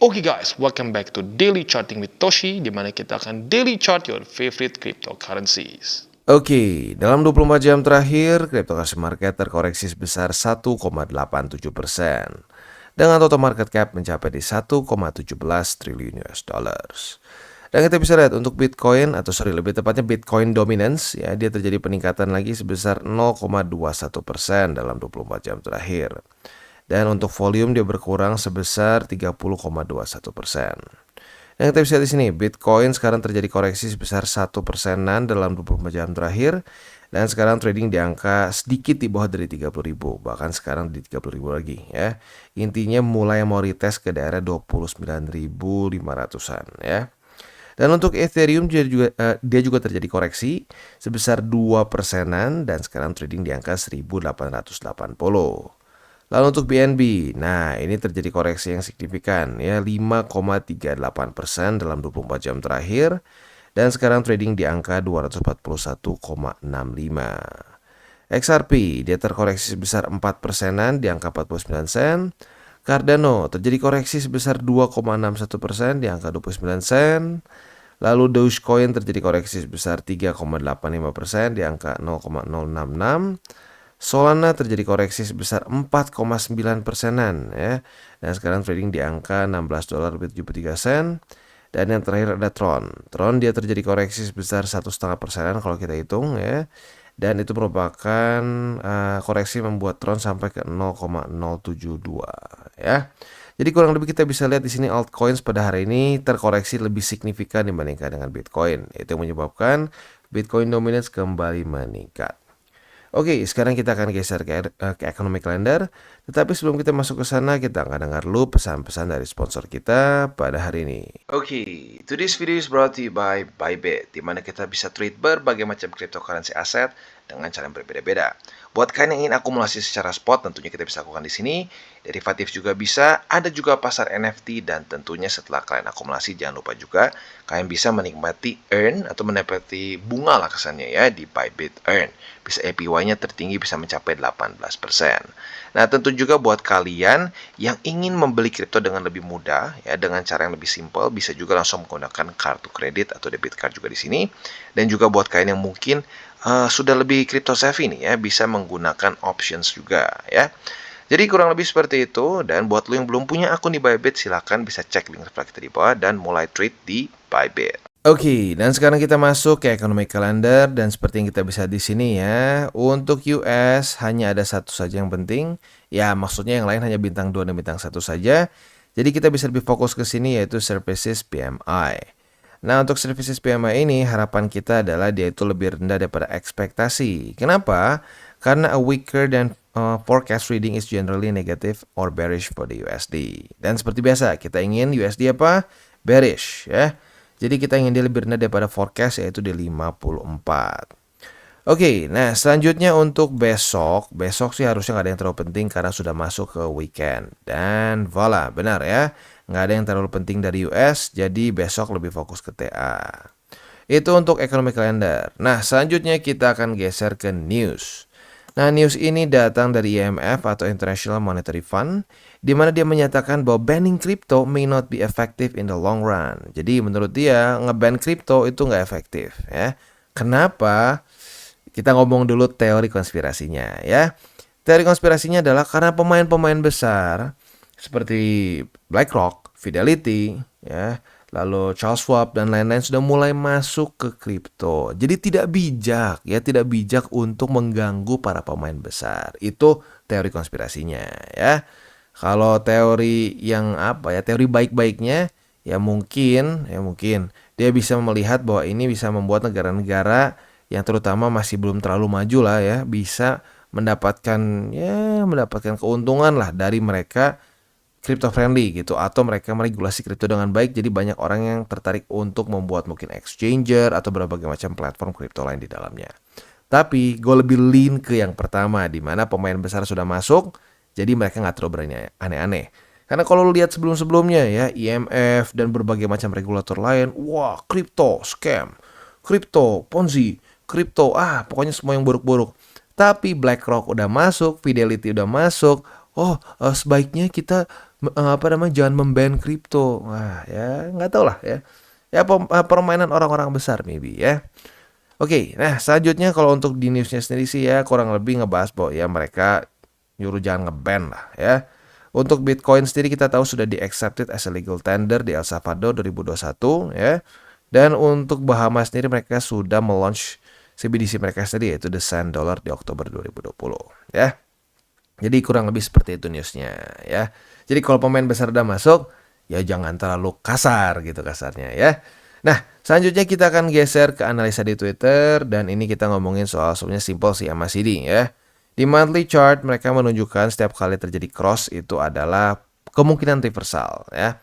Oke guys, welcome back to Daily Charting with Toshi, di mana kita akan daily chart your favorite cryptocurrencies. Oke, dalam 24 jam terakhir, cryptocurrency market terkoreksi sebesar 1,87%, dengan total market cap mencapai di 1,17 triliun US dollars. Dan kita bisa lihat untuk Bitcoin, lebih tepatnya Bitcoin dominance, ya, dia terjadi peningkatan lagi sebesar 0,21% dalam 24 jam terakhir. Dan untuk volume dia berkurang sebesar 30,21%. Yang kita bisa lihat di sini, Bitcoin sekarang terjadi koreksi sebesar 1%-an dalam 24 jam terakhir, dan sekarang trading di angka sedikit di bawah dari 30.000, bahkan sekarang di 30.000 lagi ya. Intinya mulai mau retest ke daerah 29.500-an ya. Dan untuk Ethereum dia juga terjadi koreksi sebesar 2%-an dan sekarang trading di angka 1.880. Lalu untuk BNB, nah ini terjadi koreksi yang signifikan ya, 5,38% dalam 24 jam terakhir, dan sekarang trading di angka 241,65. XRP dia terkoreksi sebesar 4%-an di angka 49 sen. Cardano terjadi koreksi sebesar 2,61% di angka 29 sen. Lalu Dogecoin terjadi koreksi sebesar 3,85% di angka 0,066. Solana terjadi koreksi sebesar 4,9%-an ya. Dan sekarang trading di angka $16.73. Dan yang terakhir ada Tron. Tron dia terjadi koreksi sebesar 1,5%-an kalau kita hitung ya. Dan itu merupakan koreksi membuat Tron sampai ke 0,072 ya. Jadi kurang lebih kita bisa lihat di sini altcoins pada hari ini terkoreksi lebih signifikan dibandingkan dengan Bitcoin. Itu menyebabkan Bitcoin dominance kembali meningkat. Oke, sekarang kita akan geser ke economic calendar. Tetapi sebelum kita masuk ke sana, kita akan dengar dulu pesan-pesan dari sponsor kita pada hari ini. Oke, today's video is brought to you by Bybit, di mana kita bisa trade berbagai macam cryptocurrency aset dengan cara yang berbeda-beda. Buat kalian yang ingin akumulasi secara spot, tentunya kita bisa lakukan di sini. Derivatif juga bisa, ada juga pasar NFT, dan tentunya setelah kalian akumulasi, jangan lupa juga kalian bisa menikmati earn atau menikmati bunga lah kesannya ya di Bybit Earn. Bisa APY-nya tertinggi bisa mencapai 18%. Nah, tentu juga buat kalian yang ingin membeli kripto dengan lebih mudah ya, dengan cara yang lebih simpel, bisa juga langsung menggunakan kartu kredit atau debit card juga di sini. Dan juga buat kalian yang mungkin sudah lebih crypto savvy nih ya, bisa menggunakan options juga ya. Jadi kurang lebih seperti itu. Dan buat lo yang belum punya akun di Bybit, silahkan bisa cek link reflect di bawah dan mulai trade di Bybit. Oke, dan sekarang kita masuk ke economic calendar, dan seperti yang kita bisa di sini ya, untuk US hanya ada satu saja yang penting. Ya, maksudnya yang lain hanya bintang 2 dan bintang 1 saja. Jadi kita bisa lebih fokus ke sini yaitu services PMI. Nah, untuk services PMI ini harapan kita adalah dia itu lebih rendah daripada ekspektasi. Kenapa? Karena a weaker than forecast reading is generally negative or bearish for the USD. Dan seperti biasa, kita ingin USD apa? Bearish ya. Jadi kita ingin dia lebih rendah daripada forecast yaitu di 54. Oke, nah selanjutnya untuk besok sih harusnya nggak ada yang terlalu penting karena sudah masuk ke weekend. Dan voila, benar ya, nggak ada yang terlalu penting dari US, jadi besok lebih fokus ke TA. Itu untuk economic calendar. Nah, selanjutnya kita akan geser ke news. Nah, news ini datang dari IMF atau International Monetary Fund, di mana dia menyatakan bahwa banning crypto may not be effective in the long run. Jadi menurut dia ngeban crypto itu nggak efektif ya. Kenapa? Kita ngomong dulu teori konspirasinya ya. Teori konspirasinya adalah karena pemain-pemain besar seperti BlackRock, Fidelity, ya, lalu Charles Schwab dan lain-lain sudah mulai masuk ke kripto. Jadi tidak bijak untuk mengganggu para pemain besar. Itu teori konspirasinya ya. Kalau teori yang teori baik-baiknya ya mungkin dia bisa melihat bahwa ini bisa membuat negara-negara yang terutama masih belum terlalu maju lah ya, bisa mendapatkan keuntungan lah dari mereka crypto friendly gitu, atau mereka meregulasi kripto dengan baik, jadi banyak orang yang tertarik untuk membuat mungkin exchanger atau berbagai macam platform kripto lain di dalamnya. Tapi gue lebih lean ke yang pertama, di mana pemain besar sudah masuk, jadi mereka nggak terlalu berani aneh-aneh. Karena kalau lu lihat sebelum-sebelumnya ya, IMF dan berbagai macam regulator lain, wah kripto scam, kripto ponzi, kripto pokoknya semua yang buruk-buruk. Tapi BlackRock udah masuk, Fidelity udah masuk. Sebaiknya kita jangan memban kripto. Wah, ya nggak tahu lah ya. Ya permainan orang-orang besar maybe ya. Oke, nah selanjutnya kalau untuk di newsnya sendiri sih ya kurang lebih ngebahas bahwa ya mereka nyuruh jangan ngeban lah ya. Untuk Bitcoin sendiri kita tahu sudah di-accepted as a legal tender di El Salvador 2021 ya. Dan untuk Bahamas sendiri mereka sudah meluncur CBDC mereka sendiri yaitu The Sand Dollar di Oktober 2020 ya. Jadi kurang lebih seperti itu newsnya ya. Jadi kalau pemain besar udah masuk, ya jangan terlalu kasar gitu kasarnya ya. Nah, selanjutnya kita akan geser ke analisa di Twitter dan ini kita ngomongin soal sebenarnya simple sih MACD ya. Di monthly chart mereka menunjukkan setiap kali terjadi cross itu adalah kemungkinan reversal ya.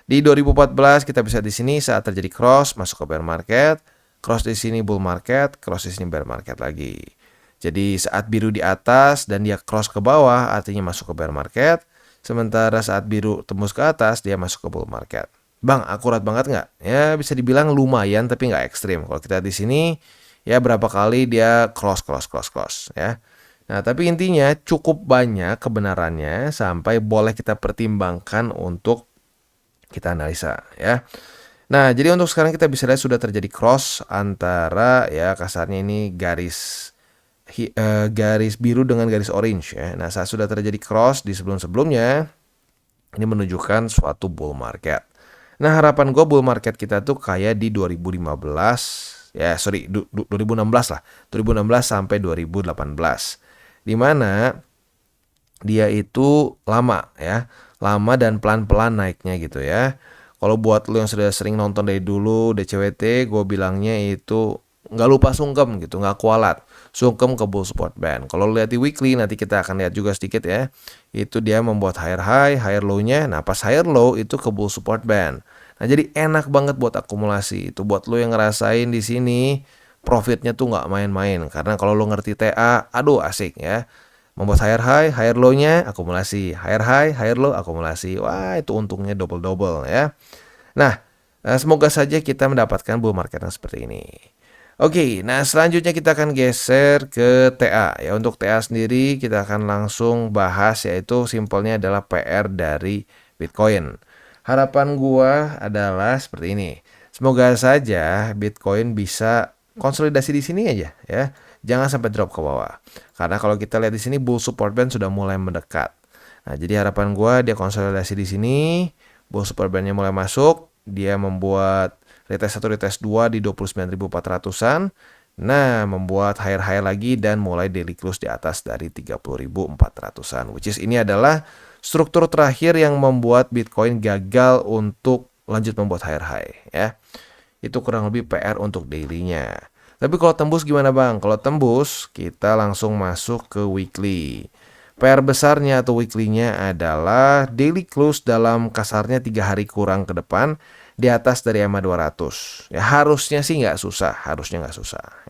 Di 2014 kita bisa di sini saat terjadi cross masuk ke bear market, cross di sini bull market, cross di sini bear market lagi. Jadi saat biru di atas dan dia cross ke bawah artinya masuk ke bear market. Sementara saat biru tembus ke atas dia masuk ke bull market. Bang, akurat banget nggak? Ya bisa dibilang lumayan tapi nggak ekstrim. Kalau kita di sini ya berapa kali dia cross ya. Nah tapi intinya cukup banyak kebenarannya sampai boleh kita pertimbangkan untuk kita analisa ya. Nah jadi untuk sekarang kita bisa lihat sudah terjadi cross antara ya kasarnya ini garis biru dengan garis orange ya. Nah saat sudah terjadi cross di sebelum-sebelumnya ini menunjukkan suatu bull market. Nah harapan gue bull market kita tuh kayak di 2015 ya 2016 lah 2016 sampai 2018 dimana dia itu lama dan pelan-pelan naiknya gitu ya. Kalau buat lo yang sudah sering nonton dari dulu DCWT gue bilangnya itu nggak lupa sungkem gitu, nggak kualat sungkem ke bull support band. Kalau lihat di weekly nanti kita akan lihat juga sedikit ya, itu dia membuat higher high, higher low-nya. Nah pas higher low itu ke bull support band. Nah jadi enak banget buat akumulasi. Itu buat lo yang ngerasain di sini profitnya tuh nggak main-main. Karena kalau lo ngerti TA, aduh asik ya. Membuat higher high, higher low-nya akumulasi, higher high, higher low akumulasi. Wah itu untungnya double-double ya. Nah semoga saja kita mendapatkan bull market yang seperti ini. Oke, nah selanjutnya kita akan geser ke TA ya. Untuk TA sendiri kita akan langsung bahas yaitu simpelnya adalah PR dari Bitcoin. Harapan gua adalah seperti ini. Semoga saja Bitcoin bisa konsolidasi di sini aja ya. Jangan sampai drop ke bawah. Karena kalau kita lihat di sini bull support band sudah mulai mendekat. Nah, jadi harapan gua dia konsolidasi di sini, bull support bandnya mulai masuk, dia membuat retest 1, retest 2 di 29.400-an. Nah, membuat higher high lagi dan mulai daily close di atas dari 30.400-an. Which is ini adalah struktur terakhir yang membuat Bitcoin gagal untuk lanjut membuat higher high ya. Itu kurang lebih PR untuk daily-nya. Tapi kalau tembus gimana bang? Kalau tembus kita langsung masuk ke weekly. PR besarnya atau weekly-nya adalah daily close dalam kasarnya 3 hari kurang ke depan di atas dari EMA 200. Ya harusnya sih nggak susah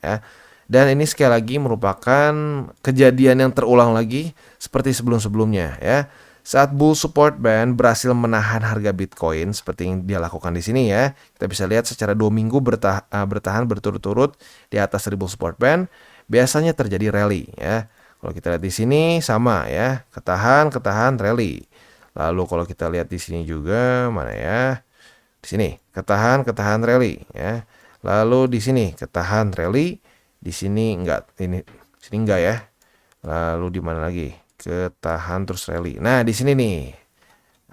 ya. Dan ini sekali lagi merupakan kejadian yang terulang lagi seperti sebelum-sebelumnya ya. Saat bull support band berhasil menahan harga Bitcoin seperti yang dia lakukan di sini ya. Kita bisa lihat secara 2 minggu bertahan berturut-turut di atas dari bull support band, biasanya terjadi rally ya. Kalau kita lihat di sini sama ya, ketahan rally. Lalu kalau kita lihat di sini juga mana ya? Di sini ketahan rally ya. Lalu di sini ketahan rally, di sini enggak, sini enggak ya. Lalu di mana lagi? Ketahan terus rally. Nah, di sini nih.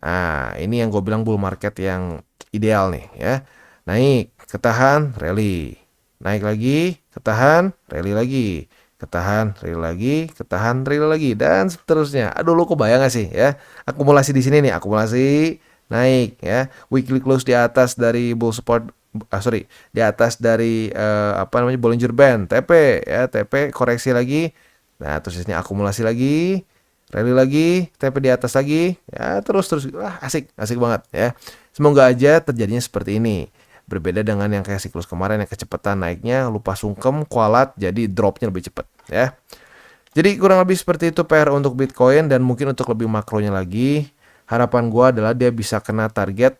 Nah, ini yang gue bilang bull market yang ideal nih ya. Naik, ketahan, rally. Naik lagi, ketahan, rally lagi. Ketahan, rally lagi, ketahan, rally lagi dan seterusnya. Aduh, lu kebayang gak sih ya? Akumulasi di sini nih, akumulasi naik ya. Weekly close di atas dari bull support di atas dari Bollinger Band, TP ya, TP koreksi lagi. Nah, terus ini akumulasi lagi, rally lagi, TP di atas lagi, ya terus asik banget ya. Semoga aja terjadinya seperti ini. Berbeda dengan yang kayak siklus kemarin yang kecepatan naiknya lupa sungkem, kualat, jadi dropnya lebih cepat ya. Jadi kurang lebih seperti itu PR untuk Bitcoin dan mungkin untuk lebih makronya lagi, harapan gua adalah dia bisa kena target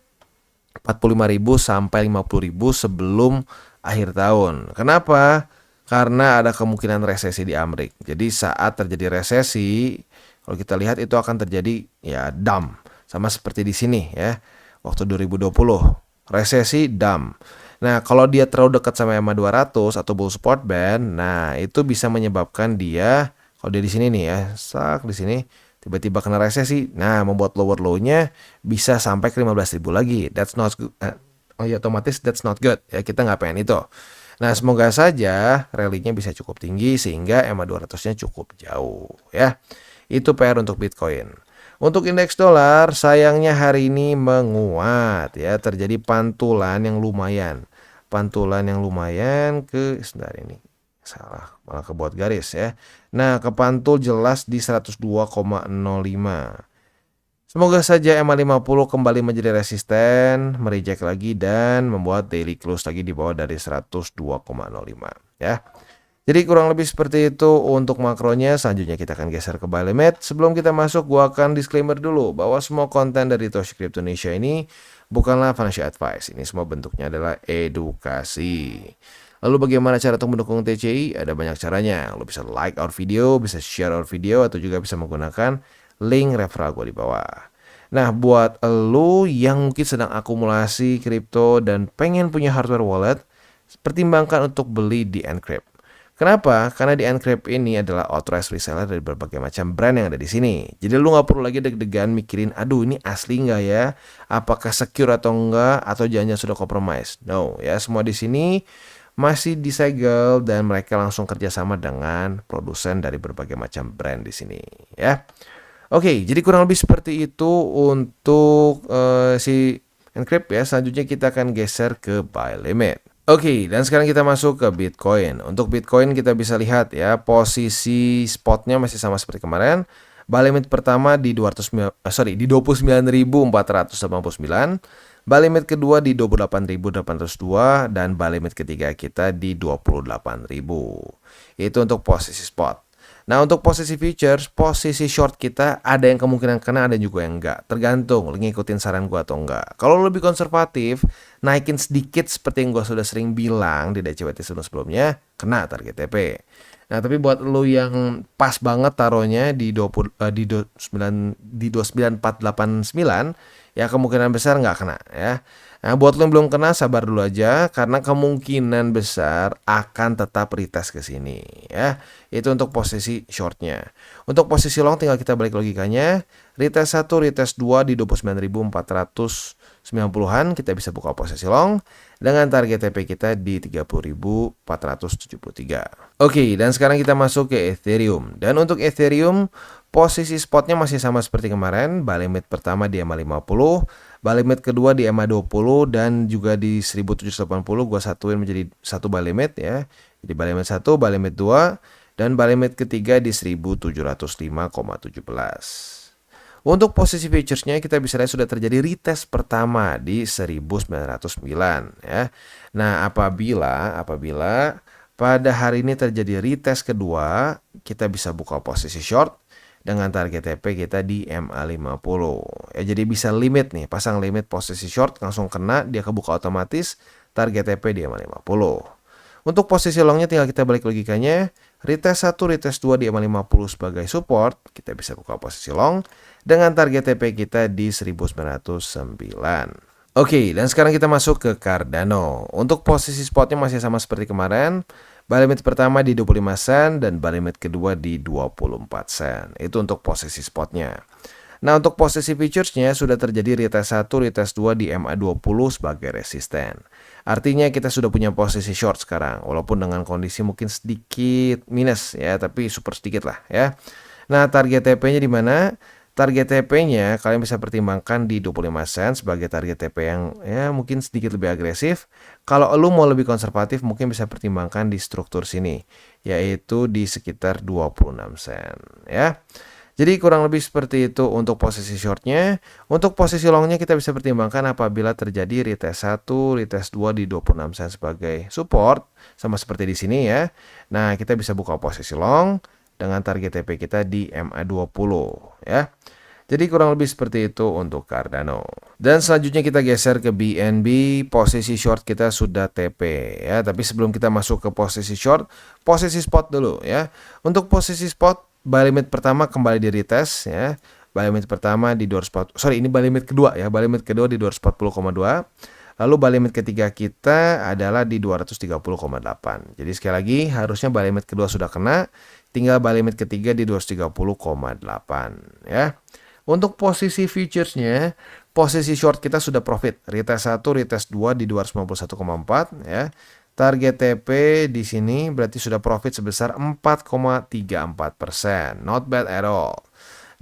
45.000 sampai 50.000 sebelum akhir tahun. Kenapa? Karena ada kemungkinan resesi di Amerika. Jadi saat terjadi resesi, kalau kita lihat itu akan terjadi ya dump. Sama seperti di sini ya. Waktu 2020, resesi dump. Nah, kalau dia terlalu dekat sama EMA 200 atau bull support band, nah itu bisa menyebabkan dia, kalau dia di sini nih ya, sak di sini tiba-tiba kena resesi. Nah, membuat lower low-nya bisa sampai ke 15.000 lagi. That's not good. Oh ya, otomatis that's not good. Ya, kita nggak pengen itu. Nah, semoga saja rally-nya bisa cukup tinggi sehingga EMA 200-nya cukup jauh ya. Itu PR untuk Bitcoin. Untuk indeks dolar, sayangnya hari ini menguat ya, terjadi pantulan yang lumayan. Pantulan yang lumayan ke, sebentar ini. Salah, malah kebuat garis ya. Nah, kepantul jelas di 102,05. Semoga saja EMA 50 kembali menjadi resisten, mereject lagi dan membuat daily close lagi di bawah dari 102,05 ya. Jadi kurang lebih seperti itu untuk makronya. Selanjutnya kita akan geser ke buy limit. Sebelum kita masuk, gua akan disclaimer dulu bahwa semua konten dari Toshi Crypto Indonesia ini bukanlah financial advice. Ini semua bentuknya adalah edukasi. Lalu bagaimana cara untuk mendukung TCI? Ada banyak caranya. Lo bisa like our video, bisa share our video, atau juga bisa menggunakan link referral gue di bawah. Nah, buat lo yang mungkin sedang akumulasi kripto dan pengen punya hardware wallet, pertimbangkan untuk beli di Encrypt. Kenapa? Karena di Encrypt ini adalah authorized reseller dari berbagai macam brand yang ada di sini. Jadi lu nggak perlu lagi deg-degan mikirin, aduh ini asli nggak ya? Apakah secure atau enggak? Atau jangan sudah compromise? No, ya semua di sini masih disegel dan mereka langsung kerjasama dengan produsen dari berbagai macam brand di sini, ya. Oke, jadi kurang lebih seperti itu untuk si Encrypt ya. Selanjutnya kita akan geser ke buy limit. Oke, dan sekarang kita masuk ke Bitcoin. Untuk Bitcoin kita bisa lihat ya, posisi spotnya masih sama seperti kemarin. Buy limit pertama di 29.489. Buy limit kedua di 28.802 dan buy limit ketiga kita di 28.000. Itu untuk posisi spot. Nah, untuk posisi futures, posisi short kita ada yang kemungkinan kena, ada juga yang enggak. Tergantung lu ngikutin saran gua atau enggak. Kalau lebih konservatif, naikin sedikit seperti yang gua sudah sering bilang di DCWT sebelumnya, kena target TP. Nah, tapi buat lu yang pas banget taruhnya di 29489, ya kemungkinan besar nggak kena ya. Nah, buat lo yang belum kena, sabar dulu aja karena kemungkinan besar akan tetap retest ke sini ya. Itu untuk posisi shortnya. Untuk posisi long tinggal kita balik logikanya. Retest 1, retest 2 di 29.490-an kita bisa buka posisi long dengan target TP kita di 30.473. Oke, dan sekarang kita masuk ke Ethereum. Dan untuk Ethereum, posisi spotnya masih sama seperti kemarin. Buy limit pertama di EMA 50, buy limit kedua di EMA 20 dan juga di 1780 gua satuin menjadi satu buy limit ya. Jadi buy limit 1, buy limit 2 dan buy limit ketiga di 1705,17. Untuk posisi futuresnya kita bisa lihat sudah terjadi retest pertama di 1909 ya. Nah, apabila pada hari ini terjadi retest kedua, kita bisa buka posisi short dengan target TP kita di MA50. Ya, jadi bisa limit nih, pasang limit posisi short langsung kena, dia kebuka otomatis, target TP di MA50. Untuk posisi longnya tinggal kita balik logikanya, retest 1, retest 2 di MA50 sebagai support, kita bisa buka posisi long dengan target TP kita di 1909. Oke, dan sekarang kita masuk ke Cardano. Untuk posisi spotnya masih sama seperti kemarin. Buy limit pertama di 25 sen dan buy limit kedua di 24 sen. Itu untuk posisi spotnya. Nah, untuk posisi futuresnya sudah terjadi retest 1, retest 2 di MA20 sebagai resisten. Artinya kita sudah punya posisi short sekarang. Walaupun dengan kondisi mungkin sedikit minus ya, tapi super sedikit lah ya. Nah, target TP-nya di mana? Target TP-nya kalian bisa pertimbangkan di 25 sen sebagai target TP yang ya mungkin sedikit lebih agresif. Kalau lu mau lebih konservatif mungkin bisa pertimbangkan di struktur sini, yaitu di sekitar 26 sen ya. Jadi kurang lebih seperti itu untuk posisi shortnya. Untuk posisi longnya kita bisa pertimbangkan apabila terjadi retest 1, retest 2 di 26 sen sebagai support, sama seperti di sini ya. Nah, kita bisa buka posisi long dengan target TP kita di MA20 ya. Jadi kurang lebih seperti itu untuk Cardano. Dan selanjutnya kita geser ke BNB. Posisi short kita sudah TP ya. Tapi sebelum kita masuk ke posisi short, posisi spot dulu ya. Untuk posisi spot, buy limit pertama kembali di retest ya. Buy limit pertama di 240, sorry ini buy limit kedua ya, buy limit kedua di 240,2. Lalu buy limit ketiga kita adalah di 230,8. Jadi sekali lagi harusnya buy limit kedua sudah kena, tinggal buy limit ketiga di 230,8 ya. Untuk posisi futuresnya, posisi short kita sudah profit. Retest 1, retest 2 di 251,4 ya. Target TP di sini berarti sudah profit sebesar 4,34%. Not bad at all.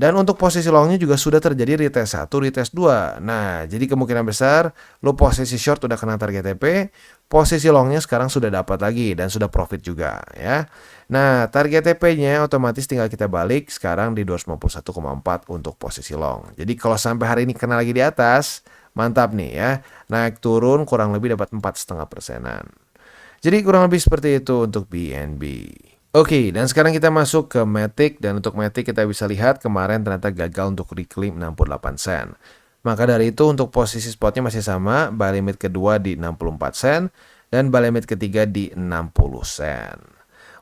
Dan untuk posisi longnya juga sudah terjadi retest 1, retest 2. Nah, jadi kemungkinan besar lo posisi short udah kena target TP, posisi longnya sekarang sudah dapat lagi dan sudah profit juga ya. Nah, target TP-nya otomatis tinggal kita balik sekarang di 251,4 untuk posisi long. Jadi kalau sampai hari ini kena lagi di atas, mantap nih ya. Naik turun kurang lebih dapat 4,5%. Jadi kurang lebih seperti itu untuk BNB. Oke, dan sekarang kita masuk ke Matic, dan untuk Matic kita bisa lihat kemarin ternyata gagal untuk reclaim 68 sen. Maka dari itu untuk posisi spotnya masih sama, buy limit kedua di 64 sen dan buy limit ketiga di 60 sen.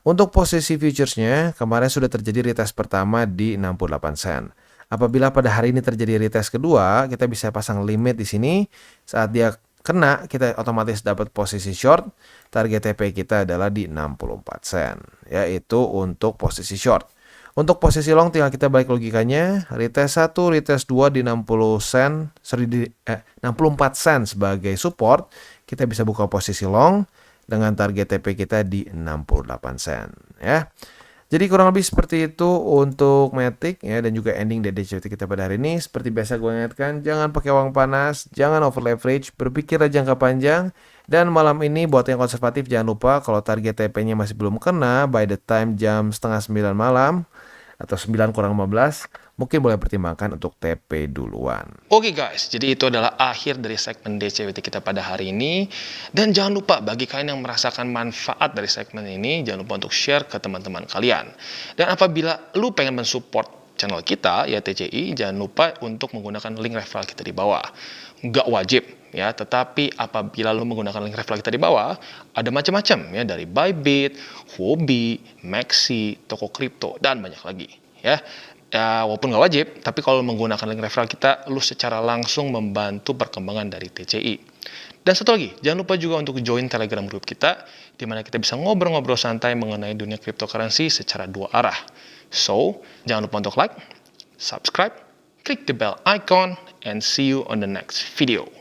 Untuk posisi futuresnya kemarin sudah terjadi retest pertama di 68 sen. Apabila pada hari ini terjadi retest kedua, kita bisa pasang limit di sini. Saat dia kena, kita otomatis dapat posisi short. Target TP kita adalah di 64 sen, yaitu untuk posisi short. Untuk posisi long tinggal kita balik logikanya, retest 1, retest 2 di 60 sen, 64 sen sebagai support, kita bisa buka posisi long dengan target TP kita di 68 sen ya. Jadi kurang lebih seperti itu untuk Matic ya, dan juga ending DDCVT kita pada hari ini. Seperti biasa gue ingatkan, jangan pakai uang panas, jangan over leverage, berpikirlah jangka panjang. Dan malam ini buat yang konservatif jangan lupa kalau target TP-nya masih belum kena by the time jam setengah 9 malam atau 9 kurang 15, mungkin boleh pertimbangkan untuk TP duluan. Oke guys, jadi itu adalah akhir dari segmen DCWT kita pada hari ini. Dan jangan lupa bagi kalian yang merasakan manfaat dari segmen ini, jangan lupa untuk share ke teman-teman kalian. Dan apabila lu pengen mensupport channel kita, ya TCI, jangan lupa untuk menggunakan link referral kita di bawah. Nggak wajib ya, tetapi apabila lu menggunakan link referral kita di bawah, ada macam-macam ya, dari Bybit, Huobi, Maxi, toko kripto, dan banyak lagi ya. Ya, walaupun nggak wajib, tapi kalau menggunakan link referral kita, lu secara langsung membantu perkembangan dari TCI. Dan satu lagi, jangan lupa juga untuk join Telegram group kita, di mana kita bisa ngobrol-ngobrol santai mengenai dunia cryptocurrency secara dua arah. So, jangan lupa untuk like, subscribe, klik the bell icon, and see you on the next video.